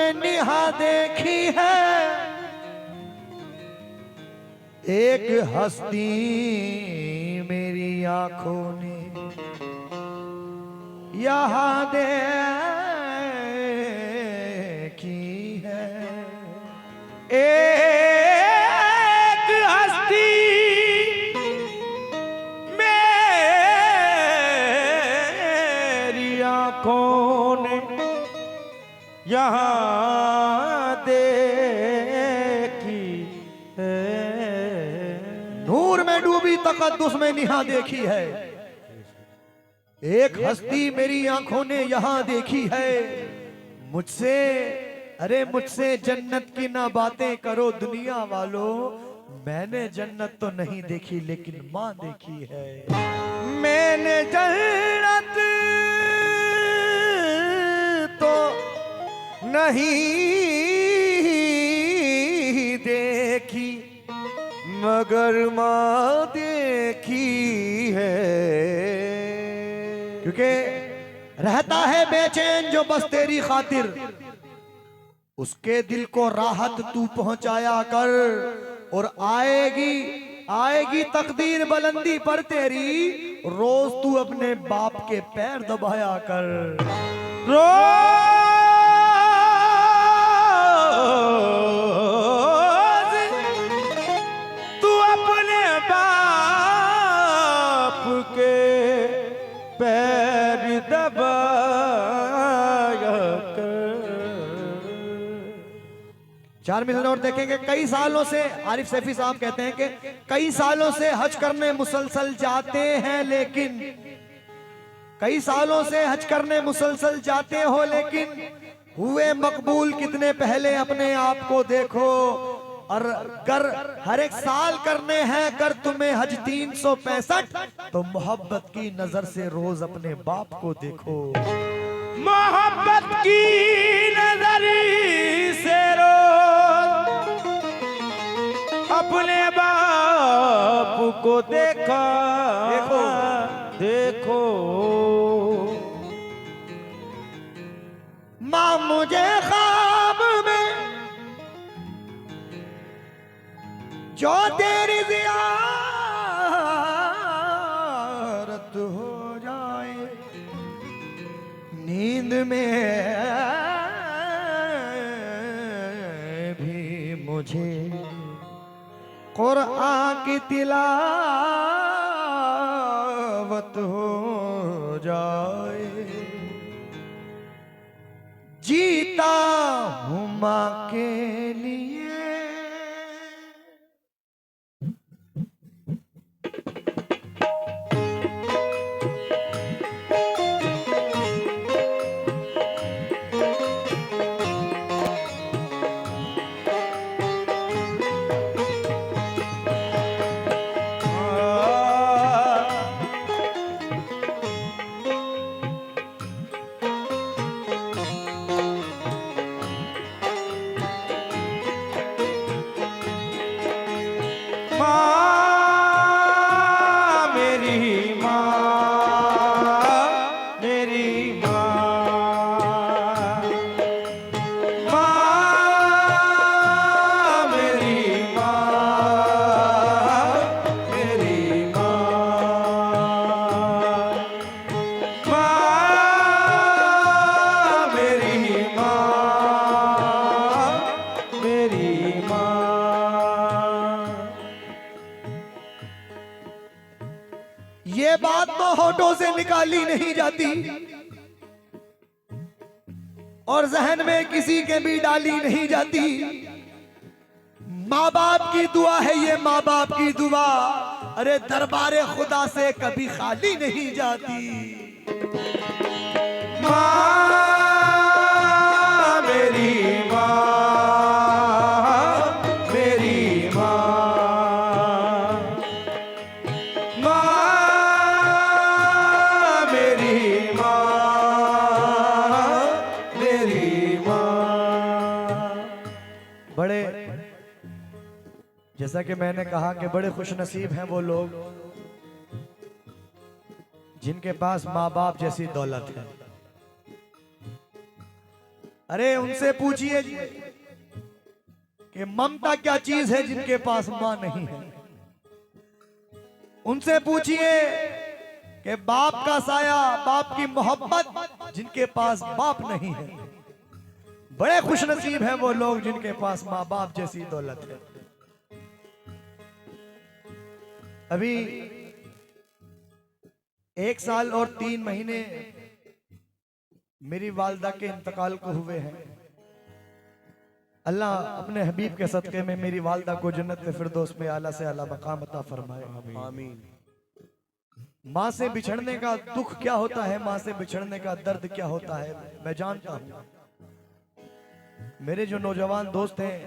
में निहा देखी है एक हस्ती मेरी आंखों ने यहाँ देखी है। एक हस्ती मेरी आंखों ने यहाँ देखी है। नूर में डूबी तकद्दुस में निहा देखी है। एक हस्ती मेरी आंखों ने यहाँ देखी है। मुझसे अरे मुझसे जन्नत की ना बातें करो दुनिया वालों, मैंने जन्नत तो नहीं देखी लेकिन माँ देखी है। मैंने जन्नत तो नहीं देखी मगर माँ देखी है। क्योंकि रहता है बेचैन जो बस तेरी खातिर, उसके दिल को राहत तू पहुंचाया कर। और आएगी तकदीर बुलंदी पर तेरी, रोज तू अपने बाप के पैर दबाया कर। रोज तू अपने बाप के पैर दबाया कर। 4 मिनट और देखेंगे। कई सालों से आरिफ सैफी साहब कहते हैं कि कई सालों से हज करने मुसलसल जाते हैं, लेकिन कई सालों से हज करने मुसलसल जाते हो, लेकिन हुए मकबूल कितने पहले अपने आप को देखो। और कर हर एक साल करने हैं कर तुम्हें हज 365, तो मोहब्बत की नजर से रोज अपने बाप को देखो। मोहब्बत की नजर से रोज अपने बाप को देखो। माँ मुझे ख्वाब में जो तेरी ज़ियारत हो जाए, नींद में भी मुझे कुरान की तिलावत हो जाए। जीता हूँ माँ के लिए। ये बात तो होठों से निकाली नहीं जाती और जहन में किसी के भी डाली नहीं जाती। माँ बाप की दुआ है ये, माँ बाप की दुआ, अरे दरबारे खुदा से कभी खाली नहीं जाती। माँ मेरी माँ, मेरी माँ, माँ मेरी माँ, मेरी माँ। बड़े, जैसा कि मैंने कहा कि बड़े खुश नसीब हैं वो लोग जिनके पास माँ बाप जैसी दौलत है। अरे उनसे पूछिए कि ममता क्या चीज है जिनके पास मां नहीं है। उनसे पूछिए कि बाप का साया, बाप की मोहब्बत जिनके पास बाप नहीं है। बड़े खुशनसीब हैं वो लोग जिनके पास मां बाप जैसी दौलत है। अभी 1 साल और 3 महीने मेरी वालदा के इंतकाल को हुए हैं। अल्लाह अपने हबीब के सदक़े में मेरी वालदा को जन्नत फिरदौस में आला से आला मकाम अता फरमाए। आमीन। माँ से बिछड़ने का दुख क्या होता है, माँ से बिछड़ने का दर्द क्या होता है, मैं जानता हूँ। मेरे जो नौजवान दोस्त हैं,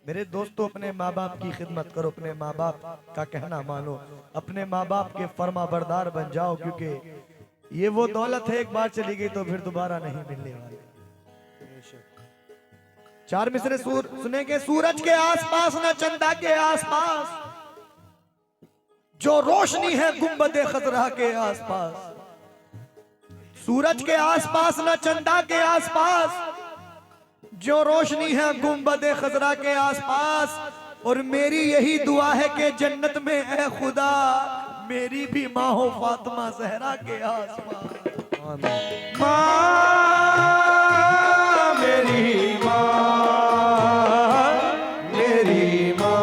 मेरे दोस्तों, अपने माँ बाप की खिदमत करो, अपने माँ बाप का कहना मानो, अपने माँ बाप के फर्मा बरदार बन जाओ, क्योंकि ये वो दौलत है एक बार चली गई तो फिर दोबारा नहीं मिलने वाली। 4 मिसरे सुनेंगे। सूरज के आसपास न चंदा के आसपास, जो रोशनी है गुंबदे खतरा के आसपास। सूरज के आसपास न चंदा के आसपास, जो रोशनी है गुंबदे खतरा के आसपास। और मेरी यही दुआ है कि जन्नत में है खुदा मेरी भी माँ हो फातिमा ज़हरा के आसपास। माँ मेरी माँ, मेरी माँ,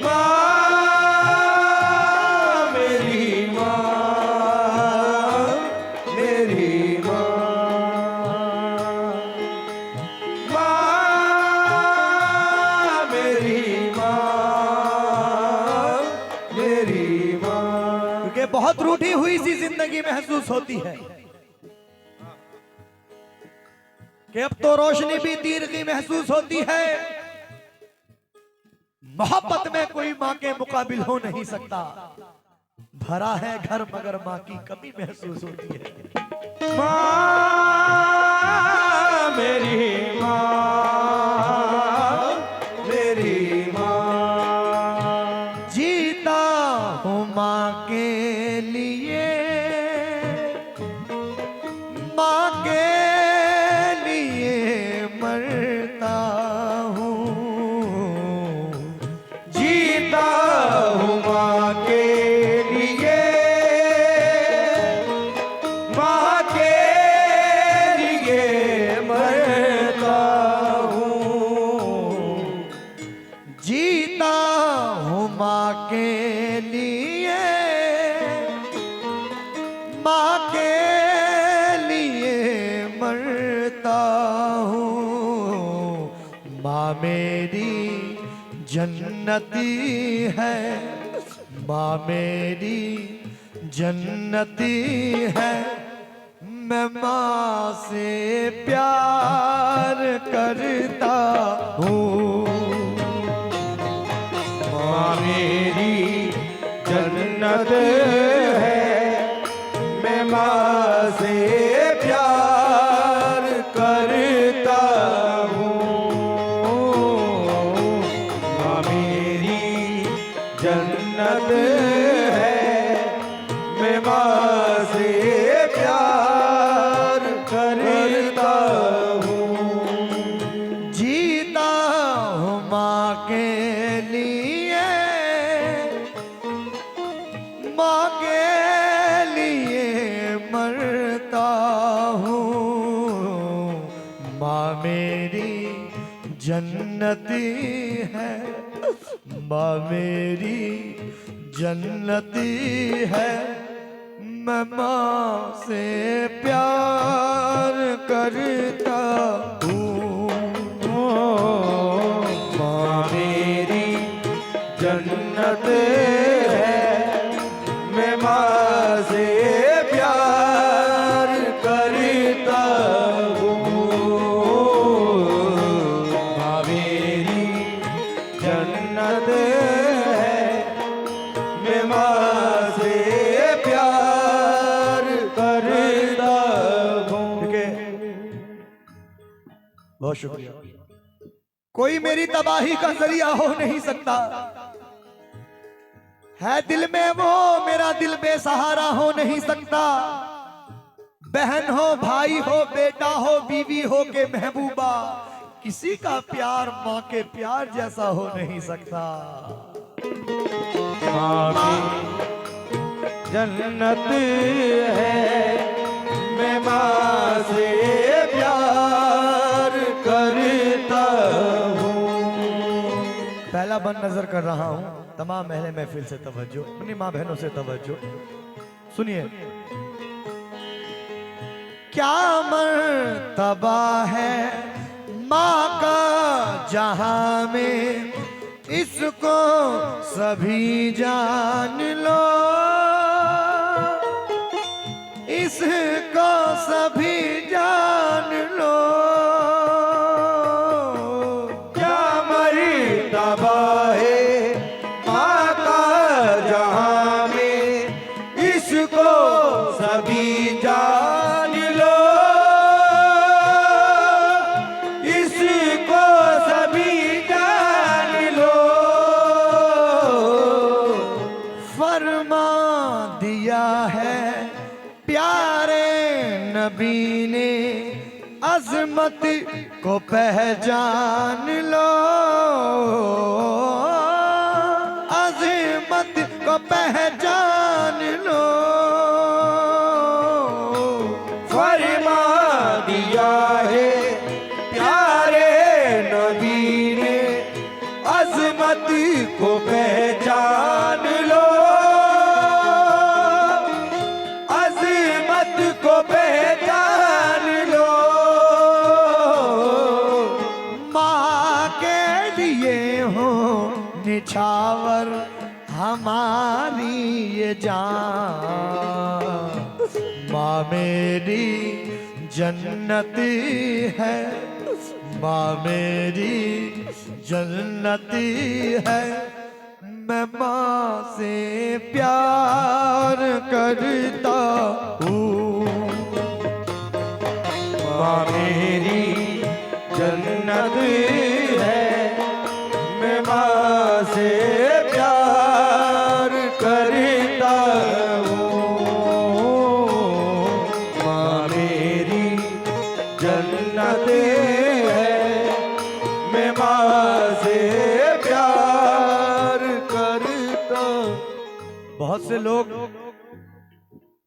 माँ मेरी माँ, मेरी माँ, माँ मेरी माँ, क्योंकि बहुत रूठी हुई सी जिंदगी महसूस होती है कि अब तो रोशनी भी तीरगी महसूस होती है। मोहब्बत में कोई माँ के मुकाबिल हो नहीं सकता। भरा है घर मगर माँ की कमी महसूस होती है। माँ मेरी माँ, मेरी माँ, जीता हूँ माँ के लिए, माँ के लिए मरता हूँ। जीता हूँ माँ के लिए, माँ के लिए मरता हूँ। जीता हूँ माँ के लिए, माँ के लिए मरता हूँ। माँ मेरी जन्नती है, माँ मेरी जन्नती है। मैं माँ से प्यार करता हूँ। माँ मेरी जन्नत है, मैं माँ से प्यार करता हूँ। माँ मेरी जन्नत है, मैं माँ से प्यार करता हूँ। जीता हूँ माँ के लिए, माँ के लिए मरता हूँ। माँ मेरी जन्नती है, माँ मेरी जन्नती है। मैं माँ से प्यार करता हूँ। माँ मेरी जन्नत है, मैं माँ से प्यार करता हूँ। माँ मेरी जन्नत है, मैं माँ से प्यार करता हूँ। बहुत शुक्रिया। कोई मेरी तबाही का जरिया हो नहीं सकता है, दिल में वो मेरा दिल बेसहारा हो नहीं सकता। बहन हो, भाई हो, बेटा हो, बीवी हो के महबूबा, किसी का प्यार माँ के प्यार जैसा हो नहीं सकता। माँ जन्नत है, मैं माँ से प्यार करता हूँ। पहला बंद नजर कर रहा हूँ, तमाम अहले महफिल से तवज्जो, अपनी माँ बहनों से तवज्जो, सुनिए। क्या मर्तबा है माँ का जहां में, इसको सभी जान लो, इसको सभी जान लो। क्या मर्तबा है माँ का जहां में, इसको सभी जान लो, इसको सभी जान लो। फरमा दिया है प्यारे नबी ने, अजमत को पहचान लो, अजमत को पहचान लो। फरमा दिया है प्यारे नबी ने, अजमत को पहचान लो, अजमत को पहचान लो। माँ के लिए हो निछावर हमारी ये जान, माँ मेरी जन्नत है, माँ मेरी जन्नत है, मैं माँ से प्यार करता हूँ। माँ मेरी जन्नत है, मैं माँ से प्यार करता हूँ। माँ मेरी जन्नत है, मैं माँ से प्यार करता। बहुत से लोग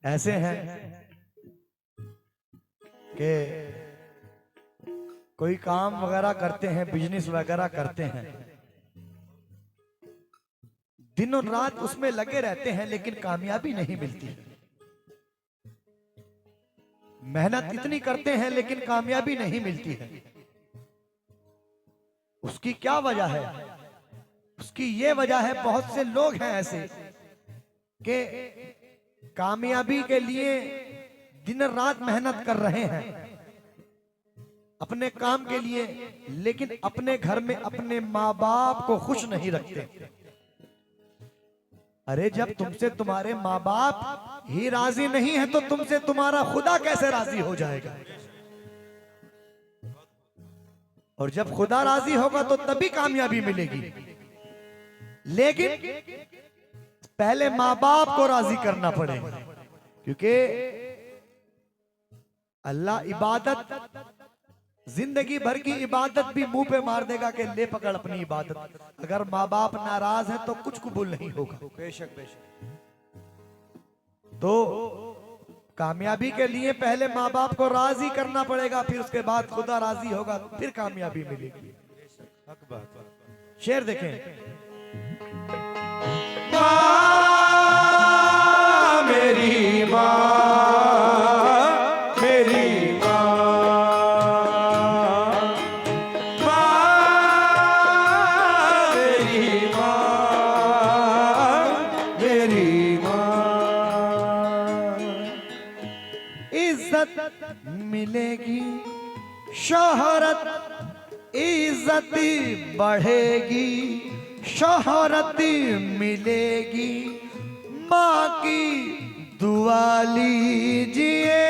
ऐसे हैं कि कोई काम वगैरह करते हैं, बिजनेस वगैरह करते हैं, दिन और रात उसमें लगे रहते हैं, लेकिन कामयाबी नहीं मिलती। मेहनत इतनी करते हैं लेकिन कामयाबी नहीं मिलती है। उसकी क्या वजह है? उसकी ये वजह है, बहुत से लोग हैं ऐसे कि कामयाबी के लिए दिन रात मेहनत कर रहे हैं अपने काम के लिए, लेकिन अपने घर में अपने माँ बाप को खुश नहीं रखते। अरे जब तुमसे तुम्हारे माँ बाप ही राजी नहीं है तो तुमसे तुम्हारा खुदा कैसे राजी हो जाएगा? और जब खुदा राजी होगा तो तभी कामयाबी मिलेगी। लेकिन पहले माँ बाप को राजी करना पड़ेगा, क्योंकि अल्लाह इबादत, जिंदगी भर की इबादत भी मुंह पे मार देगा कि ले पकड़ अपनी इबादत। अगर माँ बाप नाराज है तो कुछ कबूल नहीं होगा। बेशक बेशक। तो कामयाबी के लिए पहले माँ बाप को राजी करना पड़ेगा, फिर उसके बाद खुदा राजी होगा, फिर कामयाबी मिलेगी। हक बात। शेर देखें। माँ मेरी माँ, मेरी माँ, माँ मेरी माँ, मेरी माँ। इज्जत मिलेगी, शोहरत इज्जत बढ़ेगी, शोहरत मिलेगी, माँ की दुआ लीजिए,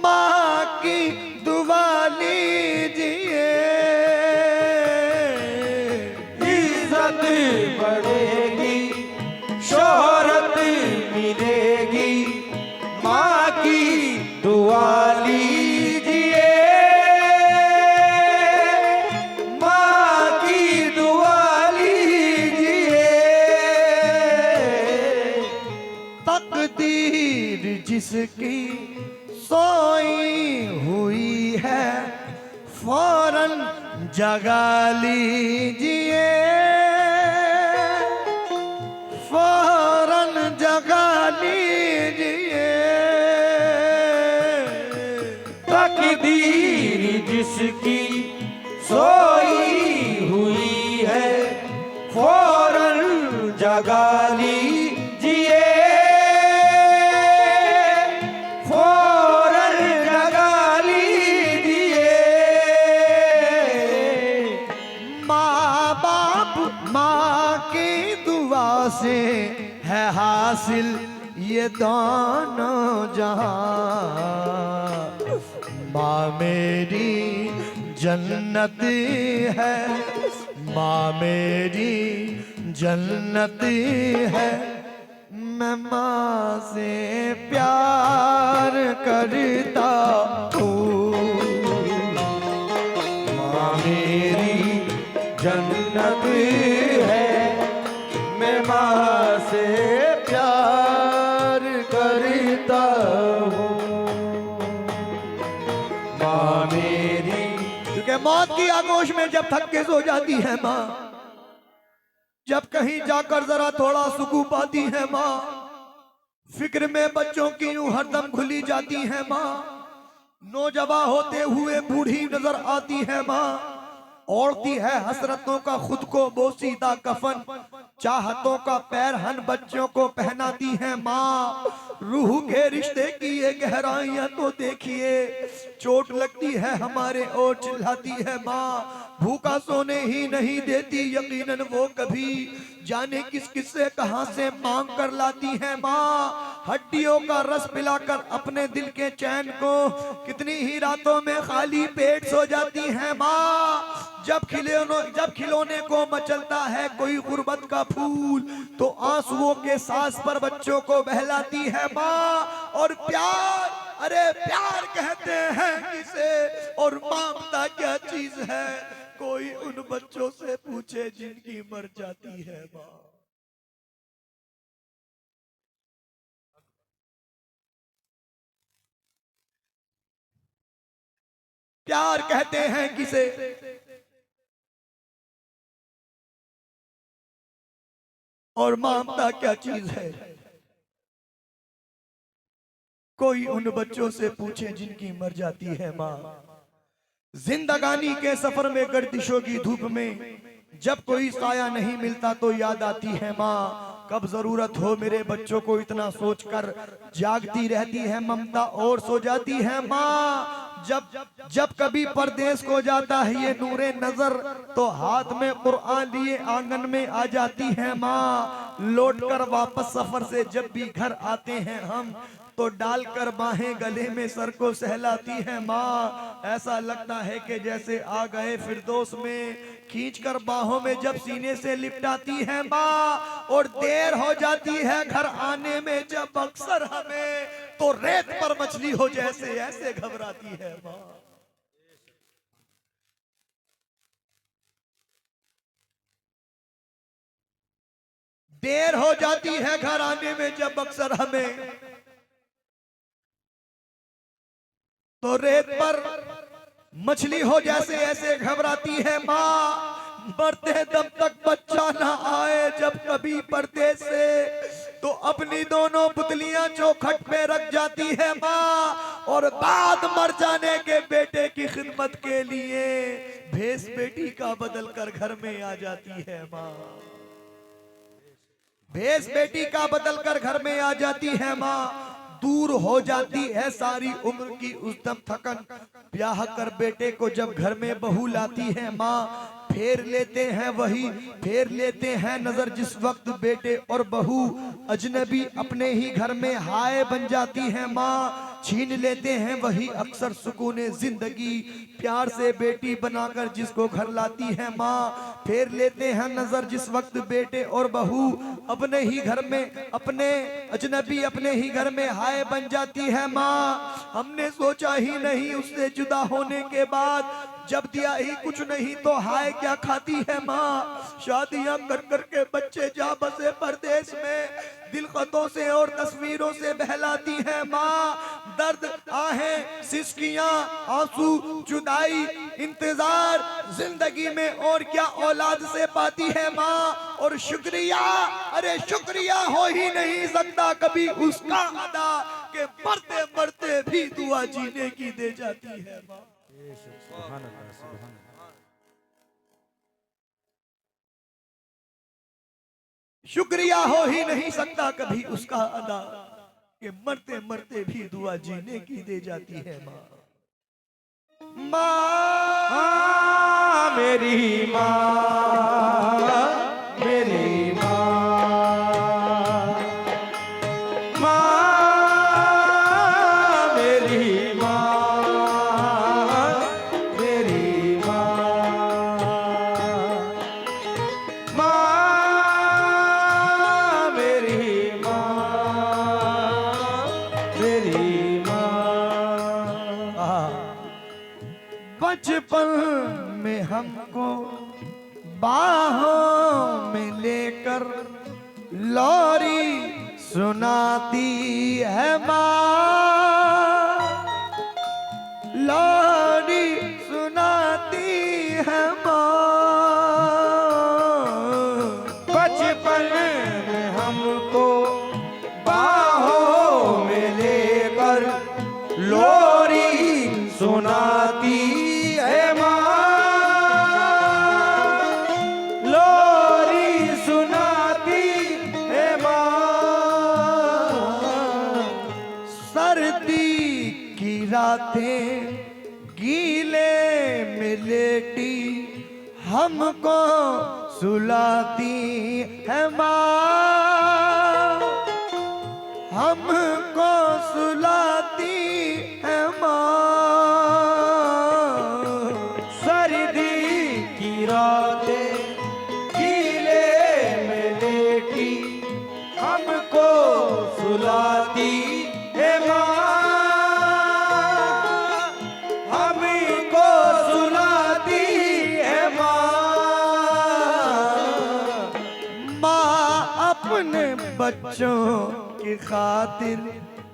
माँ की दुआ लीजिए। इज्जत बढ़ेगी, शोहरत मिलेगी, जिसकी सोई हुई है फौरन जगा लीजिए, फौरन जगा लीजिए। तकदीर जिसकी सोई हुई है फौरन जगा लीजिए, फौरन जगा लीजिए। माँ बाप माँ की दुआ से है हासिल ये दोनों जहां। माँ मेरी जन्नत है, माँ मेरी जन्नत है। मैं माँ से प्यार करता हूँ। माँ मेरी जन्नत है, मैं माँ से प्यार करता हूँ। माँ मेरी, क्योंकि मौत की आगोश में जब थक के सो जाती है माँ, जब कहीं जाकर जरा थोड़ा सुकून पाती है माँ, फिक्र में बच्चों की यूं हरदम खुली जाती है माँ। नौजवान होते हुए बूढ़ी नजर आती है माँ, ओढ़ती है हसरतों का खुद को बोसीदा कफन, चाहतों का पैरहन बच्चों को पहनाती है माँ। रूह के रिश्ते की ये गहराइयां तो देखिए, चोट लगती है हमारे और चिल्लाती है माँ। भूखा सोने ही नहीं देती यकीनन वो कभी, जाने किस किस से कहां से मांग कर लाती है माँ। हड्डियों का रस पिलाकर अपने दिल के चैन को कितनी ही रातों में खाली पेट सो जाती है माँ। जब खिलौने को मचलता है कोई गुर्बत का फूल, तो आंसुओं के सांस पर बच्चों को बहलाती है माँ। और प्यार, अरे प्यार कहते हैं किसे और ममता क्या चीज है, कोई उन बच्चों से पूछे जिनकी मर जाती है माँ। प्यार कहते हैं किसे और ममता क्या चीज है, कोई उन बच्चों से पूछे जिनकी मर जाती है माँ। जिंदगानी के सफर में गर्दिशों की धूप में जब कोई साया नहीं मिलता तो याद आती है माँ। कब जरूरत हो मेरे बच्चों को इतना सोचकर जागती रहती है ममता और सो जाती है माँ। जब कभी परदेश को जाता है ये नूरे नजर, तो हाथ में कुरान लिए आंगन में आ जाती है माँ। लौटकर वापस सफर से जब भी घर आते हैं हम, तो डालकर बाहें गले में सर को सहलाती है माँ। ऐसा लगता है कि जैसे आ गए फिरदौस में, खींचकर बाहों में जब सीने से लिपटाती है माँ। और देर हो जाती है घर आने में जब अक्सर हमें, तो रेत पर मछली हो जैसे ऐसे घबराती है माँ। देर हो जाती है घर आने में जब अक्सर हमें, तो रेत पर मछली हो जैसे ऐसे घबराती है माँ। मरते दम तक बच्चा ना आए जब कभी पर्दे से, तो अपनी दोनों पुतलियां चौखट पे रख जाती है माँ। और बाद मर जाने के बेटे की खिदमत के लिए भेस बेटी का बदल कर घर में आ जाती है माँ। भेस बेटी का बदल कर घर में आ जाती है माँ। दूर हो जाती है सारी उम्र की उद्दम थकन, ब्याह कर बेटे को जब घर में बहू लाती है माँ। फेर लेते हैं नजर जिस वक्त बेटे और बहू अजनबी अपने ही घर में हाय बन जाती है माँ। छीन लेते हैं वही अक्सर सुकूने जिंदगी, प्यार से बेटी बनाकर जिसको घर लाती है माँ। फेर लेते हैं नजर जिस वक्त बेटे और बहू अपने ही घर में, अपने अजनबी अपने ही घर में हाय बन जाती है माँ। हमने सोचा ही नहीं उससे जुदा होने के बाद जब दिया ही कुछ नहीं तो हाय क्या खाती है माँ। शादियां कर कर के बच्चे जा बसे परदेश में, दिल खतों से और तस्वीरों से बहलाती है माँ। दर्द आहें सिसकियां आंसू जुदाई इंतजार जिंदगी में और क्या औलाद से पाती है माँ। और शुक्रिया, अरे शुक्रिया हो ही नहीं सकता कभी उसका अदा, के मरते मरते भी दुआ जीने की दे जाती है माँ। शुक्रिया हो ही नहीं सकता कभी उसका अदा, कि मरते मरते भी दुआ जीने की दे जाती है माँ। माँ मेरी माँ, मेरी माँ, माँ मेरी माँ, मेरी माँ, माँ मेरी माँ, मेरी माँ। बचपन में हमको बाहों में लेकर लोरी सुनाती है माँ, लोरी सुनाती है माँ। बचपन में हमको बाहों में लेकर लोरी सुनाती है माँ, लोरी सुनाती है माँ। सर्दी की रातें गीले में लेटी हमको सुलाती है माँ, हमको सुलाती है माँ। सर्दी की रातें गीले में लेटी हमको सुलाती है माँ, हमको सुलाती है माँ। माँ अपने बच्चों की खातिर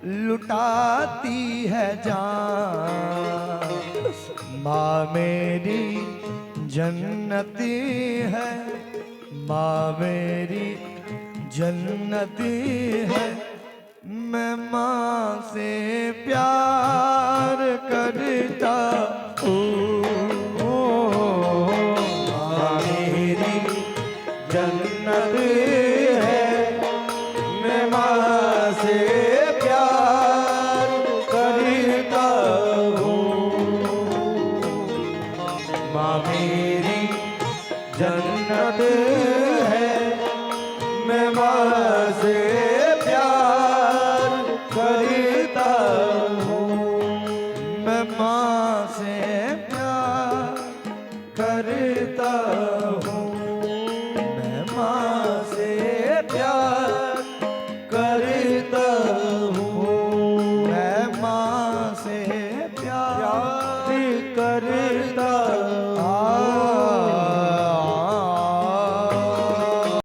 लुटाती है जान, माँ मेरी जन्नती है, माँ मेरी जन्नती है। मैं माँ से प्यार करता हूँ। माँ मेरी जन्नत है, मैं माँ से प्यार करता हूँ। माँ मेरी जन्नत है, मैं माँ से